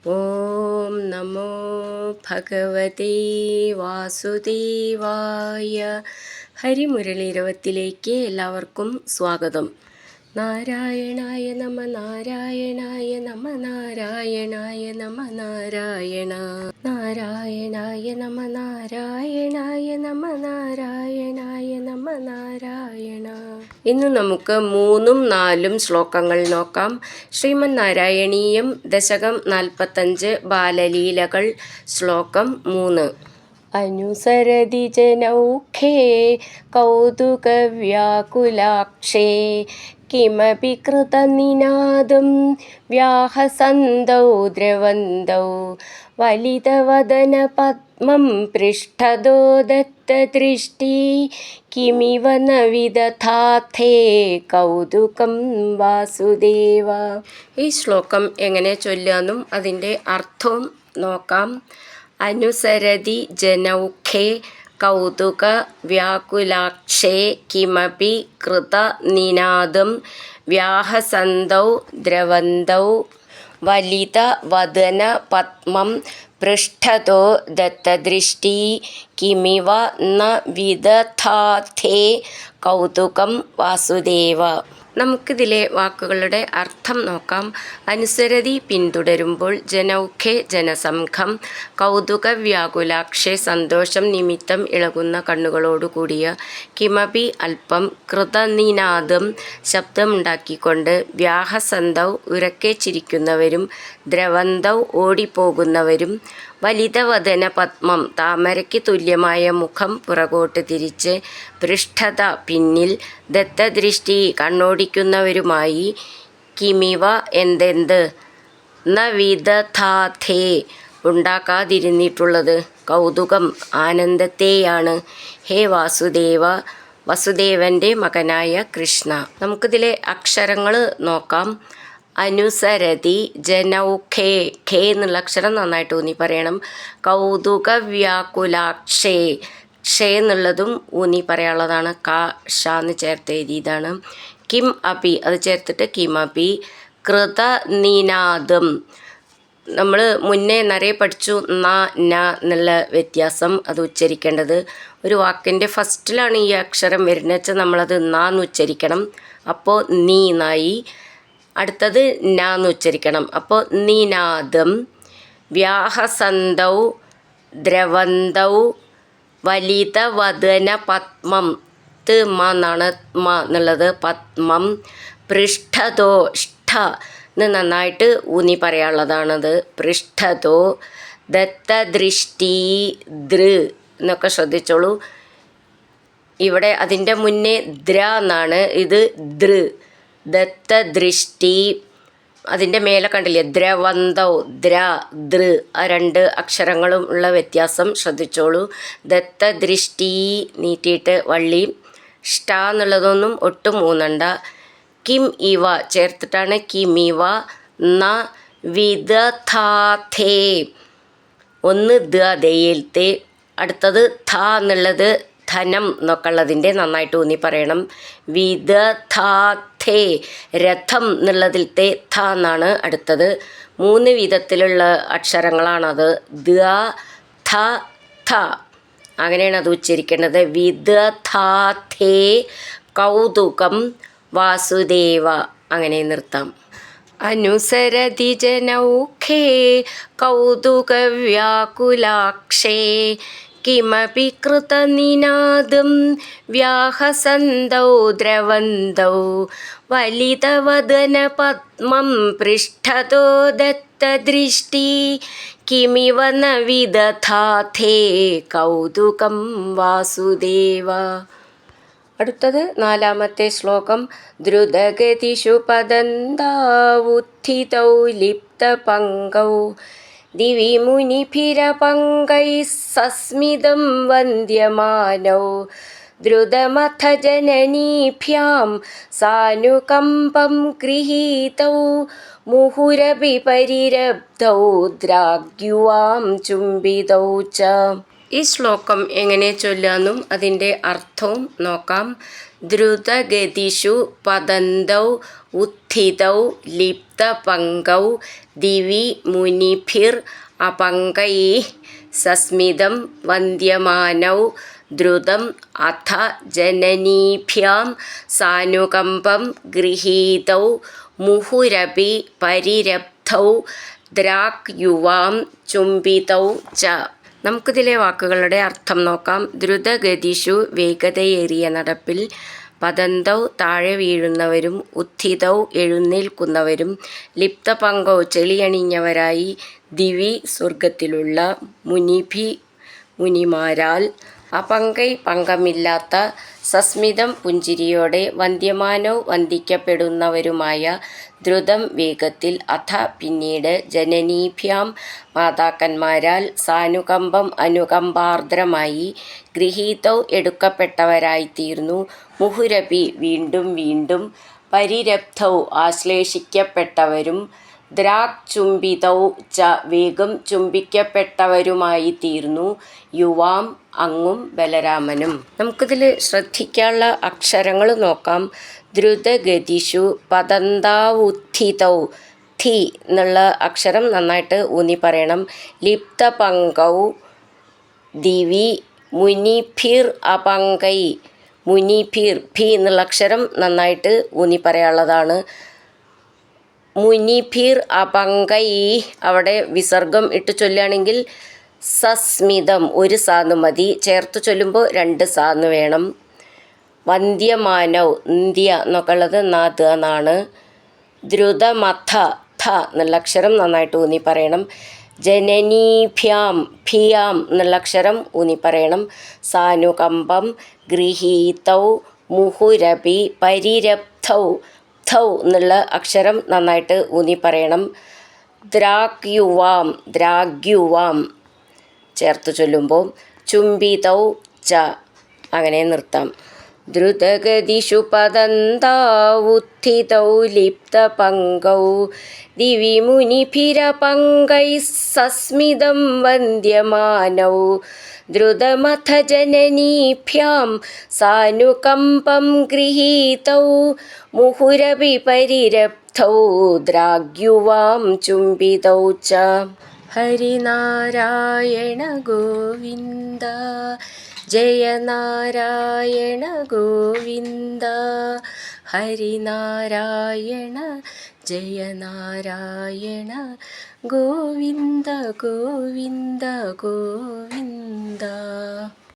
ഓം നമോ ഭഗവതേ വാസുദേവായ. ഹരിമുരളീരവത്തിലേക്ക് എല്ലാവർക്കും സ്വാഗതം. നാരായണായ നമ നാരായണായ നമ നാരായണായ നമ നാരായണ നാരായണായ നമ നാരായണായ നമ നാരായണായ നമ നാരായണ. ഇന്ന് നമുക്ക് 3ഉം 4ഉം ശ്ലോകങ്ങൾ നോക്കാം. ശ്രീമന് നാരായണീയം ദശകം 45 ബാലലീലകൾ. ശ്ലോകം 3. അനുസരതി ജനൗഖേ കൗതുകവ്യാകുലാക്ഷേ കിമപി കൃതനിനാദം വ്യാഹസന്തൗ ദ്രവന്തൗ വലിതവദന പദ്മം പൃഷ്ഠതോ ദത്തദൃഷ്ടി കിമിവ ന വിദധാഥേ കൗതുകം വാസുദേവ. ഈ ശ്ലോകം എങ്ങനെ ചൊല്ലാന്നും അതിൻ്റെ അർത്ഥവും നോക്കാം. അനുസരതി ജനൗഖേ കൗതുക വ്യാകുലാക്ഷേ കിമപി കൃത നിനാദം വ്യാഹസന്തൗ ദ്രവന്തൗ വലിത വദന പദ്മം പൃഷ്ഠതോ ദത്തദൃഷ്ടി കിമിവ ന വിദധാഥേ കൗതുകം വാസുദേവ. നമുക്കിതിലെ വാക്കുകളുടെ അർത്ഥം നോക്കാം. അനുസരതി പിന്തുടരുമ്പോൾ, ജനൗഖേ ജനസംഘം, കൗതുക വ്യാകുലാക്ഷേ സന്തോഷം നിമിത്തം ഇളകുന്ന കണ്ണുകളോടുകൂടിയ, കിമപി അല്പം, കൃതനിനാദം ശബ്ദമുണ്ടാക്കിക്കൊണ്ട്, വ്യാഹസന്തൗ ഉരക്കെ ചിരിക്കുന്നവരും, ദ്രവന്തൗ ഓടിപ്പോകുന്നവരും, വലിതവദന പദ്മം താമരയ്ക്ക് തുല്യമായ മുഖം പുറകോട്ട് തിരിച്ച്, പൃഷ്ഠത പിന്നിൽ, ദത്തദൃഷ്ടി കണ്ണോടിക്കുന്നവരുമായി, കിമിവ എന്തെന്ത്, ന വിദധാഥേ ഉണ്ടാക്കാതിരുന്നിട്ടുള്ളത്, കൗതുകം ആനന്ദത്തെയാണ്, ഹേ വാസുദേവ വസുദേവൻ്റെ മകനായ കൃഷ്ണ. നമുക്കിതിലെ അക്ഷരങ്ങൾ നോക്കാം. അനുസരതി ജനൗഖേ, ഖേ എന്നുള്ള അക്ഷരം നന്നായിട്ട് ഊന്നി പറയണം. കൗതുക വ്യാകുലാക്ഷേ, ക്ഷേ എന്നുള്ളതും ഊന്നി പറയാനുള്ളതാണ്. ക ഷ എന്ന് ചേർത്ത് എഴുതിയതാണ്. കിം അപി അത് ചേർത്തിട്ട് കിമപി. കൃത നിനാദം നമ്മൾ മുന്നേ നിറയെ പഠിച്ചു. ന ന എന്നുള്ള വ്യത്യാസം, അത് ഉച്ചരിക്കേണ്ടത് ഒരു വാക്കിൻ്റെ ഫസ്റ്റിലാണ് ഈ അക്ഷരം വരുന്നത് വെച്ചാൽ നമ്മളത് ന എന്ന് ഉച്ചരിക്കണം. അപ്പോൾ നീ നായി. അടുത്തത് ന എന്ന് ഉച്ചരിക്കണം. അപ്പോൾ നിനാദം. വ്യാഹസന്തൗ ദ്രവന്തൗ വലിത വദന പദ്മം, ത് മ എന്നാണ് മ എന്നുള്ളത്, പദ്മം. പൃഷ്ഠതോ, ഷ്ഠ എന്ന് നന്നായിട്ട് ഊന്നി പറയാനുള്ളതാണത്. പൃഷ്ഠതോ ദത്തദൃഷ്ടി, ദൃ എന്നൊക്കെ ശ്രദ്ധിച്ചോളൂ. ഇവിടെ അതിൻ്റെ മുന്നേ ദ്ര എന്നാണ്, ഇത് ദൃ. ദത്തദൃഷ്ടി, അതിൻ്റെ മേലെ കണ്ടില്ലേ ദ്രവന്തൗ, ദ്ര ദൃ, ആ 2 അക്ഷരങ്ങളും ഉള്ള വ്യത്യാസം ശ്രദ്ധിച്ചോളൂ. ദത്തദൃഷ്ടി നീട്ടിയിട്ട് വള്ളി. ഷ്ട എന്നുള്ളതൊന്നും ഒട്ടും ഊന്നണ്ട. കിം ഇവ ചേർത്തിട്ടാണ് കിമിവ ന വിദധാഥേ, ഒന്ന് ദയൽത്തെ, അടുത്തത് ഥ എന്നുള്ളത് ധനം എന്നൊക്കെ ഉള്ളതിൻ്റെ നന്നായിട്ട് ഊന്നി പറയണം. വിദധാഥേ, രഥം എന്നുള്ളതിലത്തെ ഥ എന്നാണ് അടുത്തത്. 3 വിധത്തിലുള്ള അക്ഷരങ്ങളാണത്. ദ ഥ ഥ അങ്ങനെയാണ് അത് ഉച്ചരിക്കേണ്ടത്. വിദധാഥേ കൗതുകം വാസുദേവ അങ്ങനെ നിർത്താം. അനുസരതി ജനൗഖേ കൗതുക വ്യാകുലാക്ഷേ കിമപി കൃതനിനാദം വ്യാഹസന്തൗ ദ്രവന്തൗ വലിതവദന പദ്മം പൃഷ്ഠതോ ദത്തദൃഷ്ടി കിമിവ ന വിദധാഥേ കൗതുകം വാസുദേവ. അടുത്തത് 4ാമത്തെ ശ്ലോകം. ദ്രുതഗതിഷു പതന്താവുത്ഥിതൗ ലിപ്തപങ്കൗ ദിവി മുനിഭിരപങ്കൈഃ സസ്മിതം വന്ദ്യമാനൗ ദ്രുതമഥ ജനനീഭ്യാം സാനുകമ്പം ഗൃഹീതൗ മുഹുരപി പരിരബ്ധൗ ദ്രാഗ്യുവാം ചുംബിതൗ ച. ഈ ശ്ലോകം എങ്ങനെ ചൊല്ലാമെന്നും അതിൻ്റെ അർത്ഥവും നോക്കാം. ദ്രുതഗതിഷു പതന്തൗ ഉത്ഥിതൗ ലിപ്തപങ്കൗ ദിവി മുനിഭിർ അപങ്കൈഃ സസ്മിതം വന്ദ്യമാനൗ ദ്രുതം അഥ ജനനീഭ്യാം സാനുകമ്പം ഗൃഹീതൗ മുഹുരപി പരിരബ്ധൗ ദ്രാക് യുവാം ചുംബിതൗ ച. നമുക്കിതിലെ വാക്കുകളുടെ അർത്ഥം നോക്കാം. ദ്രുതഗതിഷു വേഗതയേറിയ നടപ്പിൽ, പതന്തൗ താഴെ വീഴുന്നവരും, ഉത്ഥിതൗ എഴുന്നേൽക്കുന്നവരും, ലിപ്തപങ്കൗ ചെളിയണിഞ്ഞവരായി, ദിവി സ്വർഗത്തിലുള്ള, മുനിഭി മുനിമാരാൽ, അപങ്കൈ പങ്കമില്ലാത്ത, സസ്മിതം പുഞ്ചിരിയോടെ, വന്ദ്യമാനോ വന്ദിക്കപ്പെടുന്നവരുമായ, ദ്രുതം വേഗത്തിൽ, അഥ പിന്നീട്, ജനനീഭ്യാം മാതാക്കന്മാരാൽ, സാനുകമ്പം അനുകമ്പാർദ്രമായി, ഗൃഹീതൗ എടുക്കപ്പെട്ടവരായിത്തീർന്നു, മുഹുരപി വീണ്ടും വീണ്ടും, പരിരബ്ധൗ ആശ്ലേഷിക്കപ്പെട്ടവരും, ദ്രാക് ചുംബിതൗ ച വേഗം ചുംബിക്കപ്പെട്ടവരുമായിത്തീർന്നു, യുവാം അങ്ങും ബലരാമനും. നമുക്കിതിൽ ശ്രദ്ധിക്കാനുള്ള അക്ഷരങ്ങൾ നോക്കാം. ദ്രുതഗതിഷു പതന്താവുത്ഥിതൗ, ഥി എന്നുള്ള അക്ഷരം നന്നായിട്ട് ഊന്നി പറയണം. ലിപ്തപങ്കൗ ദിവി മുനിഭിർ അപങ്കൈ, മുനിഭിർ ഭി എന്നുള്ള അക്ഷരം നന്നായിട്ട് ഊന്നി പറയാനുള്ളതാണ്. മുനിഭിർ അപങ്കൈ അവിടെ വിസർഗം ഇട്ട് ചൊല്ലുകയാണെങ്കിൽ സസ്മിതം ഒരു സാന്ന് മതി, ചേർത്ത് ചൊല്ലുമ്പോൾ 2 സാന്ന് വേണം. വന്ദ്യമാനൗ ഇന്ത്യ എന്നൊക്കെ ഉള്ളത് നാദ് എന്നാണ്. ദ്രുതമഥ ഥ എന്നുള്ള അക്ഷരം നന്നായിട്ട് ഊന്നി പറയണം. ജനനീഭ്യാം ഭിയാം എന്നുള്ള അക്ഷരം ഊന്നി പറയണം. സാനുകമ്പം ഗൃഹീതൗ മുഹുരപി പരിരബ്ധൗ, ധൗ എന്നുള്ള അക്ഷരം നന്നായിട്ട് ഊന്നി പറയണം. ദ്രാഗ്യുവാം ദ്രാഗ്യുവാം ചേർത്ത് ചൊല്ലുമ്പോൾ, ചുംബിതൗ ച അങ്ങനെ നിർത്താം. ദ്രുതഗതിഷു പതന്താവുത്ഥിതൗ ലിപ്തപങ്കൗ ദിവി മുനിഭിരപങ്കൈഃ സസ്മിതം വന്ദ്യമാനൗ ദ്രുതമഥ ജനനീഭ്യാം സാനുകമ്പം ഗൃഹീതൗ മുഹുരപി പരിരബ്ധൗ ദ്രാഗ്യുവാം ചുംബിതൗ ച. ഹരിനാരായണ ഗോവിന്ദ, ജയ നാരായണ ഗോവിന്ദ, ഹരിനാരായണ ജയ നാരായണ ഗോവിന്ദ ഗോവിന്ദ ഗോവിന്ദ.